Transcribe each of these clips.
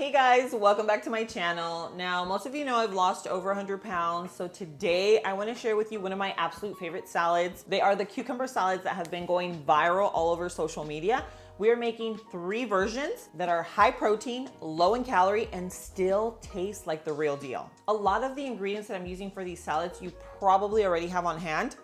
Hey guys, welcome back to my channel. Now, most of you know I've lost over 100 pounds. So today I want to share with you one of my absolute favorite salads. They are the cucumber salads that have been going viral all over social media. We are making 3 versions that are high protein, low in calorie, and still taste like the real deal. A lot of the ingredients that I'm using for these salads, you probably already have on hand.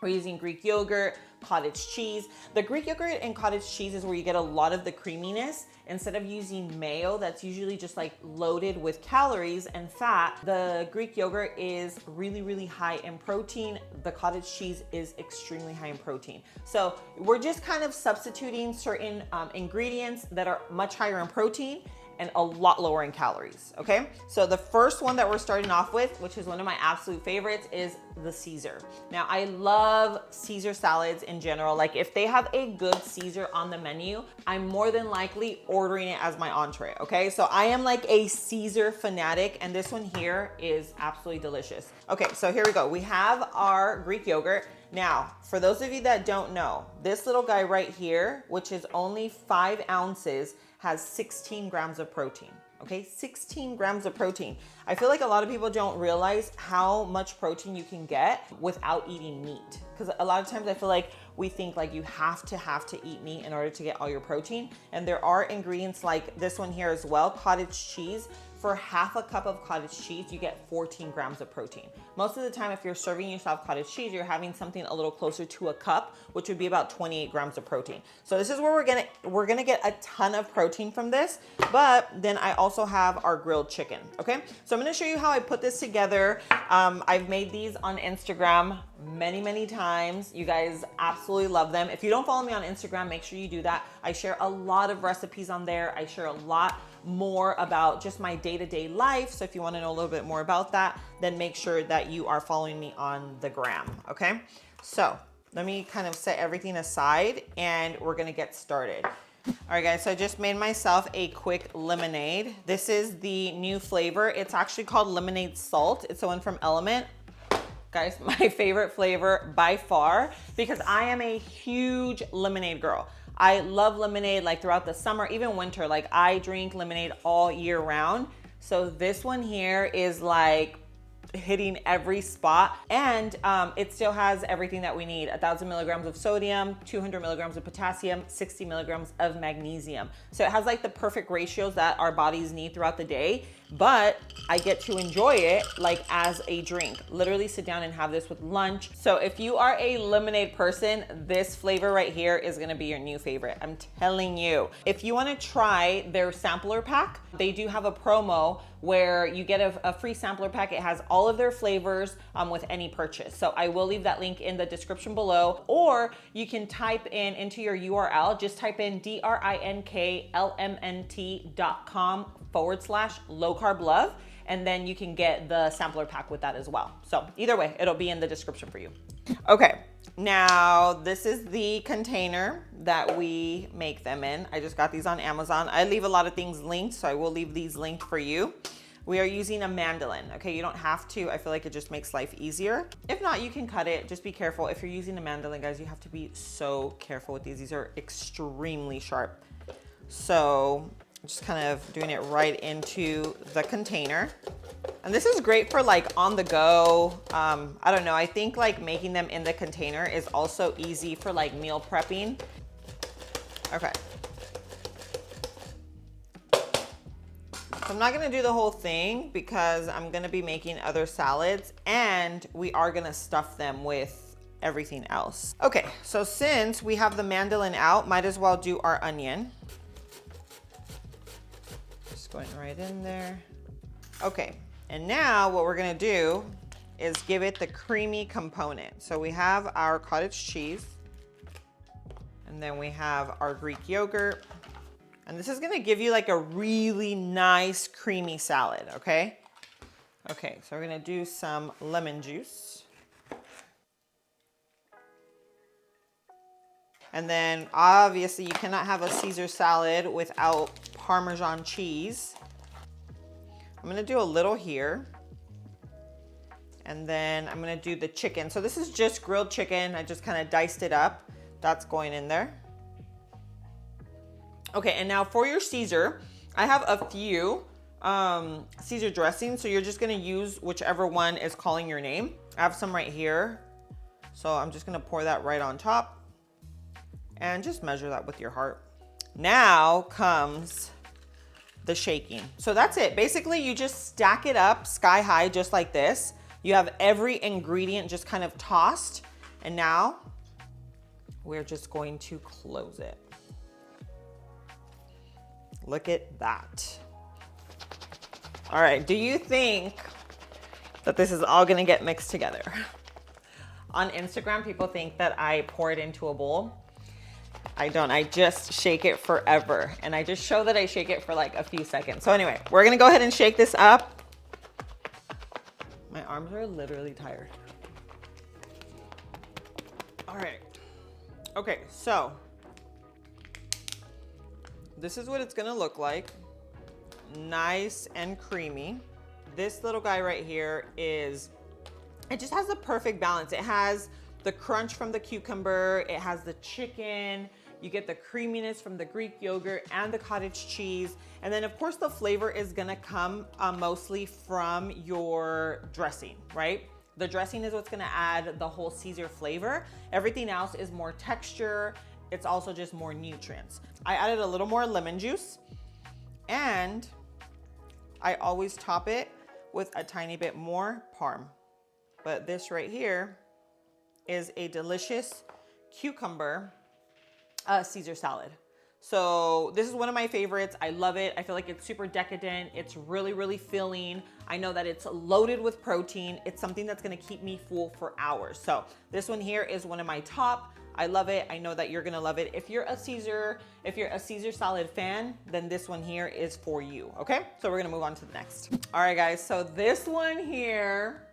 We're using Greek yogurt, cottage cheese. The Greek yogurt and cottage cheese is where you get a lot of the creaminess. Instead of using mayo, that's usually just like loaded with calories and fat, the Greek yogurt is really, really high in protein. The cottage cheese is extremely high in protein. So we're just kind of substituting certain ingredients that are much higher in protein and a lot lower in calories, okay? So the first one that we're starting off with, which is one of my absolute favorites, is the Caesar. Now, I love Caesar salads in general. Like if they have a good Caesar on the menu, I'm more than likely ordering it as my entree, okay? So I am like a Caesar fanatic, and this one here is absolutely delicious. Okay, so here we go. We have our Greek yogurt. Now, for those of you that don't know, this little guy right here, which is only 5 ounces, has 16 grams of protein, okay? 16 grams of protein. I feel like a lot of people don't realize how much protein you can get without eating meat. Because a lot of times I feel like we think like you have to eat meat in order to get all your protein. And there are ingredients like this one here as well, cottage cheese. For half a cup of cottage cheese, you get 14 grams of protein. Most of the time, if you're serving yourself cottage cheese, you're having something a little closer to a cup, which would be about 28 grams of protein. So this is where we're gonna get a ton of protein from this, but then I also have our grilled chicken, okay? So I'm gonna show you how I put this together. I've made these on Instagram many times. You guys absolutely love them. If you don't follow me on Instagram, make sure you do that. I share a lot of recipes on there. I share a lot more about just my day-to-day life. So if you want to know a little bit more about that, then make sure that you are following me on the gram, okay? So let me kind of set everything aside and we're gonna get started. All right guys, so I just made myself a quick lemonade. This is the new flavor. It's actually called lemonade salt. It's the one from Element. Guys, my favorite flavor by far, because I am a huge lemonade girl. I love lemonade like throughout the summer, even winter. Like I drink lemonade all year round. So this one here is like hitting every spot, and it still has everything that we need. 1,000 milligrams of sodium, 200 milligrams of potassium, 60 milligrams of magnesium. So it has like the perfect ratios that our bodies need throughout the day, but I get to enjoy it like as a drink. Literally sit down and have this with lunch. So if you are a lemonade person, this flavor right here is gonna be your new favorite. I'm telling you. If you wanna try their sampler pack, they do have a promo where you get a free sampler pack. It has all of their flavors with any purchase. So I will leave that link in the description below, or you can type into your URL, just type in drinklmnt.com/low carb love, and then you can get the sampler pack with that as well. So either way, it'll be in the description for you. Okay, now this is the container that we make them in. I just got these on Amazon. I leave a lot of things linked, so I will leave these linked for you. We are using a mandolin, okay? You don't have to. I feel like it just makes life easier. If not, you can cut it. Just be careful. If you're using a mandolin, guys, you have to be so careful with these. These are extremely sharp. So just kind of doing it right into the container. And this is great for like on the go. I don't know. I think like making them in the container is also easy for like meal prepping. Okay. So I'm not gonna do the whole thing because I'm gonna be making other salads, and we are gonna stuff them with everything else. Okay, so since we have the mandolin out, might as well do our onion. Just going right in there. Okay, and now what we're gonna do is give it the creamy component. So we have our cottage cheese, and then we have our Greek yogurt. And this is gonna give you like a really nice creamy salad, okay? Okay, so we're gonna do some lemon juice. And then obviously you cannot have a Caesar salad without Parmesan cheese. I'm gonna do a little here. And then I'm gonna do the chicken. So this is just grilled chicken. I just kind of diced it up. That's going in there. Okay, and now for your Caesar, I have a few Caesar dressings, so you're just gonna use whichever one is calling your name. I have some right here. So I'm just gonna pour that right on top and just measure that with your heart. Now comes the shaking. So that's it. Basically, you just stack it up sky high, just like this. You have every ingredient just kind of tossed. And now we're just going to close it. Look at that. All right, do you think that this is all gonna get mixed together? On Instagram, people think that I pour it into a bowl. I don't, I just shake it forever. And I just show that I shake it for like a few seconds. So anyway, we're gonna go ahead and shake this up. My arms are literally tired. All right, okay, so this is what it's gonna look like. Nice and creamy. This little guy right here is, it just has the perfect balance. It has the crunch from the cucumber, it has the chicken, you get the creaminess from the Greek yogurt and the cottage cheese. And then of course the flavor is gonna come mostly from your dressing, right? The dressing is what's gonna add the whole Caesar flavor. Everything else is more texture. It's also just more nutrients. I added a little more lemon juice, and I always top it with a tiny bit more parm. But this right here is a delicious cucumber Caesar salad. So this is one of my favorites. I love it. I feel like it's super decadent. It's really, really filling. I know that it's loaded with protein. It's something that's gonna keep me full for hours. So this one here is one of my top. I love it. I know that you're gonna love it. If you're a Caesar salad fan, then this one here is for you, okay? So we're gonna move on to the next. All right, guys, so this one here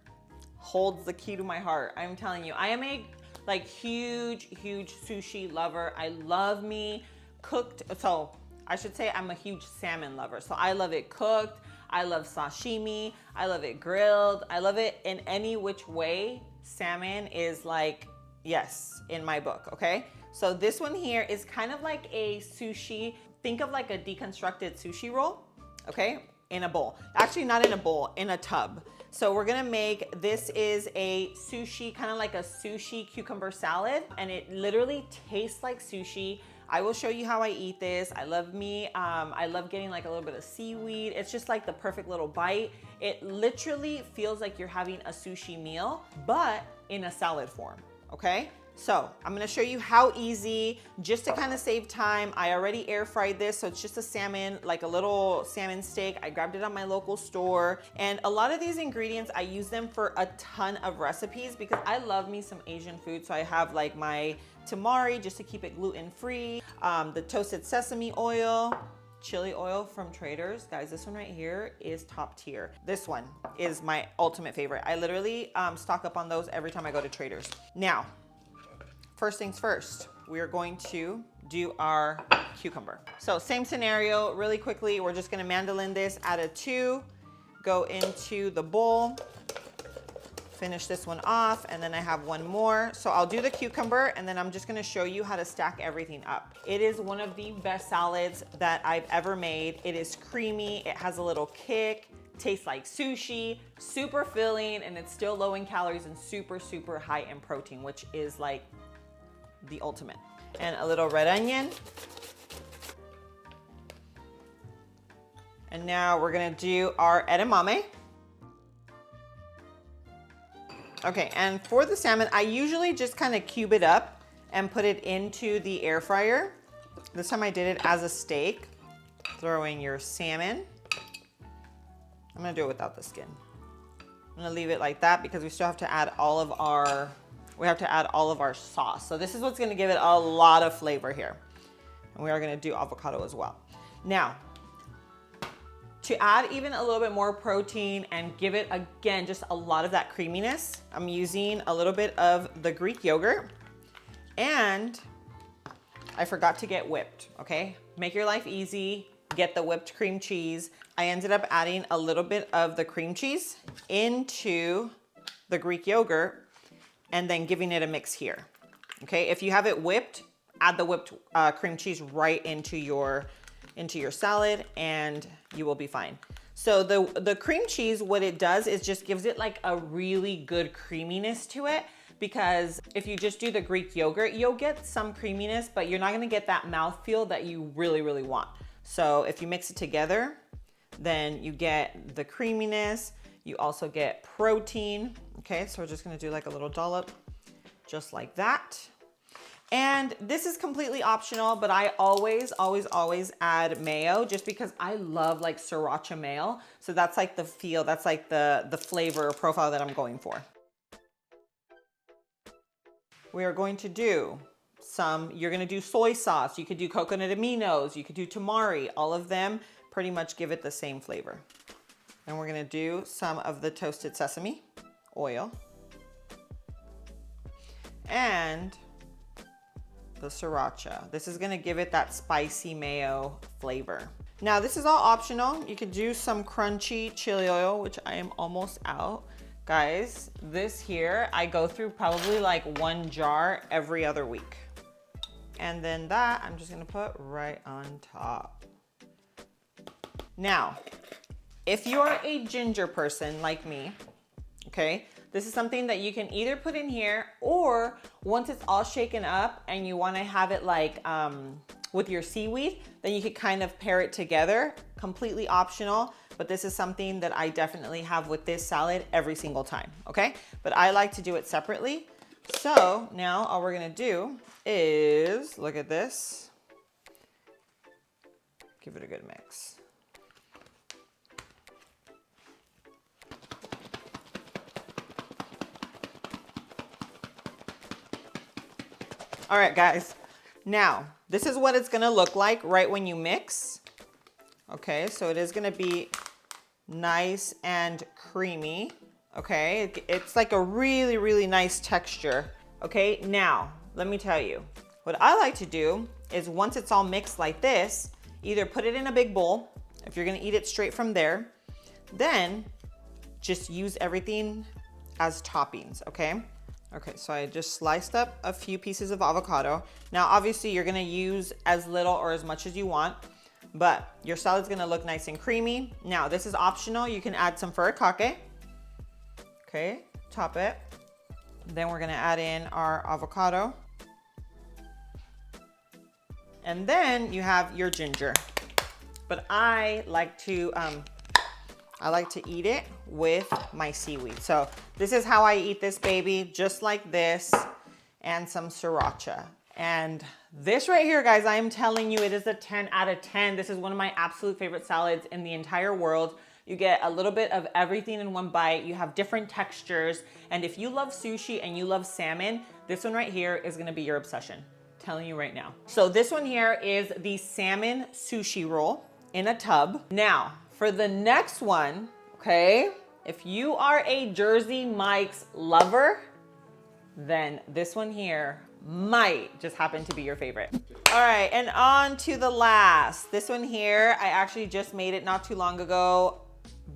holds the key to my heart. I'm telling you, I am a like huge sushi lover. I love me cooked, so I should say I'm a huge salmon lover. So I love it cooked, I love sashimi, I love it grilled, I love it in any which way. Salmon is like, yes, in my book, okay? So this one here is kind of like a sushi. Think of like a deconstructed sushi roll, okay? In a bowl. Actually, not in a bowl, in a tub. So we're gonna make, this is a sushi, kind of like a sushi cucumber salad, and it literally tastes like sushi. I will show you how I eat this. I love getting like a little bit of seaweed. It's just like the perfect little bite. It literally feels like you're having a sushi meal, but in a salad form, okay? So I'm gonna show you how easy, just to kind of save time. I already air fried this, so it's just a salmon, like a little salmon steak. I grabbed it at my local store. And a lot of these ingredients, I use them for a ton of recipes because I love me some Asian food. So I have like my tamari, just to keep it gluten-free, the toasted sesame oil, chili oil from Traders. Guys, this one right here is top tier. This one is my ultimate favorite. I literally stock up on those every time I go to Traders. Now, first things first, we are going to do our cucumber. So same scenario, really quickly, we're just gonna mandolin this, add a 2, go into the bowl, finish this one off, and then I have one more. So I'll do the cucumber, and then I'm just gonna show you how to stack everything up. It is one of the best salads that I've ever made. It is creamy, it has a little kick, tastes like sushi, super filling, and it's still low in calories and super high in protein, which is like the ultimate. And a little red onion. And now we're gonna do our edamame. Okay, and for the salmon, I usually just kind of cube it up and put it into the air fryer. This time I did it as a steak. Throw in your salmon. I'm gonna do it without the skin. I'm gonna leave it like that because we still have to add all of our sauce. So this is what's gonna give it a lot of flavor here. And we are gonna do avocado as well. Now, to add even a little bit more protein and give it, again, just a lot of that creaminess, I'm using a little bit of the Greek yogurt, and I forgot to get whipped, okay? Make your life easy, get the whipped cream cheese. I ended up adding a little bit of the cream cheese into the Greek yogurt and then giving it a mix here, okay? If you have it whipped, add the whipped cream cheese right into your into your salad and you will be fine. So the cream cheese, what it does is just gives it like a really good creaminess to it, because if you just do the Greek yogurt, you'll get some creaminess, but you're not gonna get that mouthfeel that you really, really want. So if you mix it together, then you get the creaminess, you also get protein. Okay, so we're just gonna do like a little dollop, just like that. And this is completely optional, but I always add mayo just because I love like sriracha mayo. So that's like the feel, that's like the flavor profile that I'm going for. We are going to do you're gonna do soy sauce, you could do coconut aminos, you could do tamari, all of them pretty much give it the same flavor. And we're gonna do some of the toasted sesame oil and the sriracha. This is gonna give it that spicy mayo flavor. Now this is all optional. You could do some crunchy chili oil, which I am almost out. Guys, this here, I go through probably like 1 jar every other week. And then that, I'm just gonna put right on top. Now, if you are a ginger person like me, okay, this is something that you can either put in here, or once it's all shaken up and you wanna have it like with your seaweed, then you could kind of pair it together, completely optional, but this is something that I definitely have with this salad every single time, okay? But I like to do it separately. So now all we're gonna do is, look at this, give it a good mix. All right, guys. Now, this is what it's gonna look like right when you mix. Okay, so it is gonna be nice and creamy. Okay, it's like a really, really nice texture. Okay, now, let me tell you, what I like to do is once it's all mixed like this, either put it in a big bowl, if you're gonna eat it straight from there, then just use everything as toppings, okay? Okay, so I just sliced up a few pieces of avocado. Now, obviously you're gonna use as little or as much as you want, but your salad's gonna look nice and creamy. Now, this is optional. You can add some furikake. Okay, top it. Then we're gonna add in our avocado. And then you have your ginger. But I like to eat it with my seaweed. So this is how I eat this baby, just like this, and some sriracha. And this right here, guys, I am telling you, it is a 10 out of 10. This is one of my absolute favorite salads in the entire world. You get a little bit of everything in one bite. You have different textures. And if you love sushi and you love salmon, this one right here is gonna be your obsession. Telling you right now. So this one here is the salmon sushi roll in a tub. Now, for the next one, okay, if you are a Jersey Mike's lover, then this one here might just happen to be your favorite. All right, and on to the last. This one here, I actually just made it not too long ago.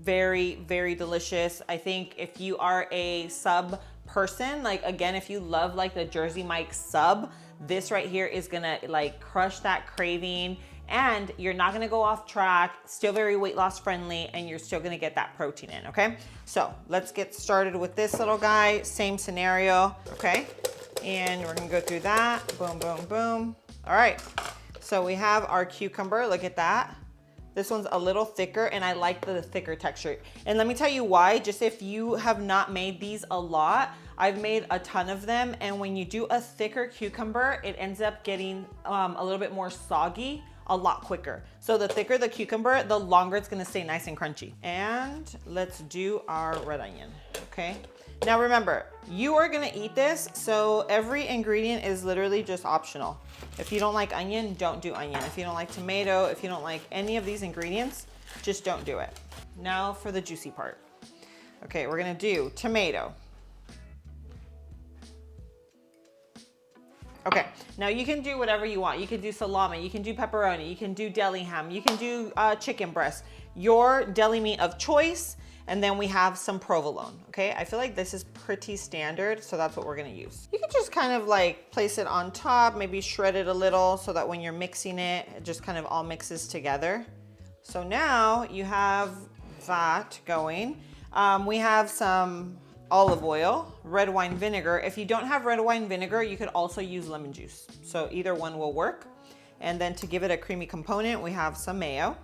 Very, very delicious. I think if you are a sub person, like again, if you love like the Jersey Mike's sub, this right here is gonna like crush that craving, and you're not gonna go off track, still very weight loss friendly, and you're still gonna get that protein in, okay? So let's get started with this little guy, same scenario, okay? And we're gonna go through that, boom, boom, boom. All right, so we have our cucumber, look at that. This one's a little thicker, and I like the thicker texture. And let me tell you why, just if you have not made these a lot, I've made a ton of them, and when you do a thicker cucumber, it ends up getting a little bit more soggy a lot quicker. So the thicker the cucumber, the longer it's gonna stay nice and crunchy. And let's do our red onion, okay? Now remember, you are gonna eat this, so every ingredient is literally just optional. If you don't like onion, don't do onion. If you don't like tomato, if you don't like any of these ingredients, just don't do it. Now for the juicy part. Okay, we're gonna do tomato. Okay, now you can do whatever you want. You can do salami, you can do pepperoni, you can do deli ham, you can do chicken breast, your deli meat of choice. And then we have some provolone, okay? I feel like this is pretty standard, so that's what we're gonna use. You can just kind of like place it on top, maybe shred it a little so that when you're mixing it, it just kind of all mixes together. So now you have that going. We have some olive oil, red wine vinegar. If you don't have red wine vinegar, you could also use lemon juice. So either one will work. And then to give it a creamy component, we have some mayo.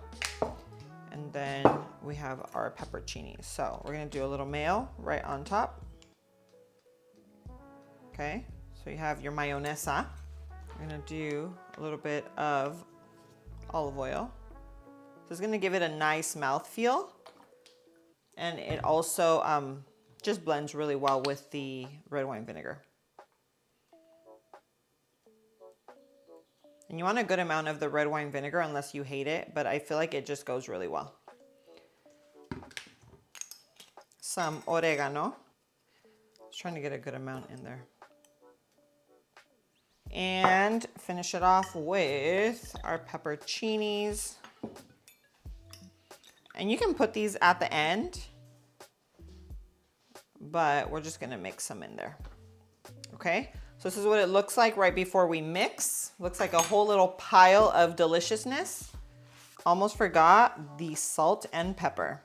And then we have our pepperoncini. So we're gonna do a little mayo right on top. Okay, so you have your mayonesa. We're gonna do a little bit of olive oil. So it's gonna give it a nice mouthfeel. And it also just blends really well with the red wine vinegar. And you want a good amount of the red wine vinegar unless you hate it, but I feel like it just goes really well. Some oregano. Just trying to get a good amount in there. And finish it off with our pepperoncinis. And you can put these at the end, but we're just gonna mix some in there, okay? So this is what it looks like right before we mix. Looks like a whole little pile of deliciousness. Almost forgot the salt and pepper.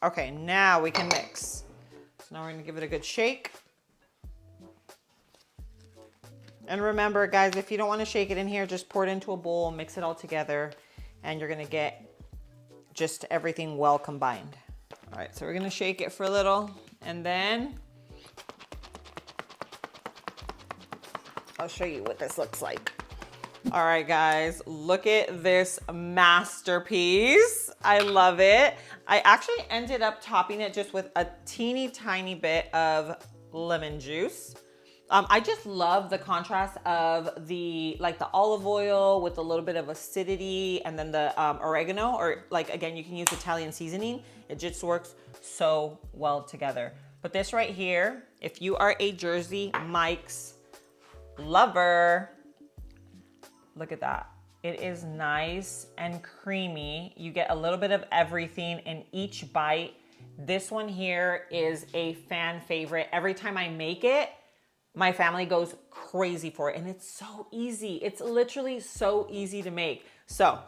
Okay, now we can mix. So now we're gonna give it a good shake. And remember guys, if you don't wanna shake it in here, just pour it into a bowl, mix it all together, and you're gonna get just everything well combined. All right, so we're gonna shake it for a little, and then I'll show you what this looks like. All right, guys, look at this masterpiece. I love it. I actually ended up topping it just with a teeny tiny bit of lemon juice. I just love the contrast of the olive oil with a little bit of acidity, and then the oregano, or like, again, you can use Italian seasoning. It just works so well together. But this right here, if you are a Jersey Mike's lover, look at that. It is nice and creamy. You get a little bit of everything in each bite. This one here is a fan favorite. Every time I make it, my family goes crazy for it, and it's so easy. It's literally so easy to make. So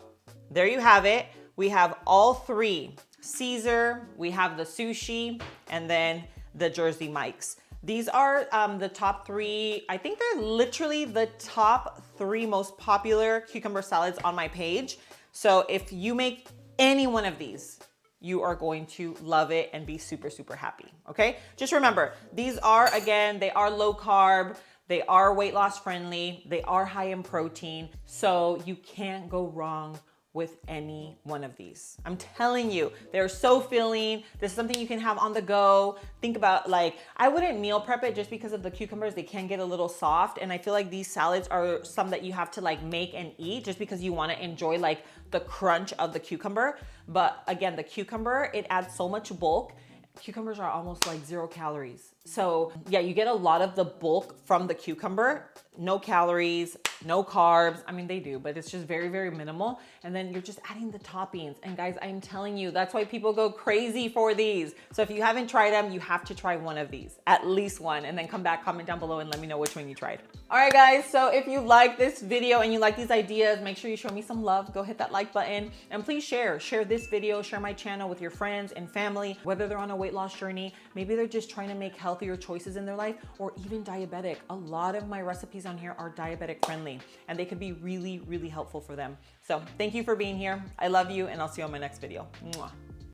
there you have it. We have all three: Caesar, we have the Sushi, and then the Jersey Mike's. These are the top three. I think they're literally the top three most popular cucumber salads on my page. So if you make any one of these, you are going to love it and be super, super happy, okay? Just remember, these are, again, they are low carb, they are weight loss friendly, they are high in protein, so you can't go wrong with any one of these. I'm telling you, they're so filling. This is something you can have on the go. Think about, like, I wouldn't meal prep it just because of the cucumbers. They can get a little soft, and I feel like these salads are some that you have to like make and eat just because you want to enjoy like the crunch of the cucumber. But again, the cucumber, it adds so much bulk. Cucumbers are almost like 0 calories. So yeah, you get a lot of the bulk from the cucumber, no calories, no carbs. I mean, they do, but it's just very, very minimal. And then you're just adding the toppings. And guys, I'm telling you, that's why people go crazy for these. So if you haven't tried them, you have to try one of these, at least one, and then come back, comment down below and let me know which one you tried. All right, guys. So if you like this video and you like these ideas, make sure you show me some love. Go hit that like button, and please share this video, share my channel with your friends and family, whether they're on a weight loss journey, maybe they're just trying to make healthier choices in their life, or even diabetic. A lot of my recipes on here are diabetic friendly, and they could be really, really helpful for them. So thank you for being here. I love you, and I'll see you on my next video. Mwah.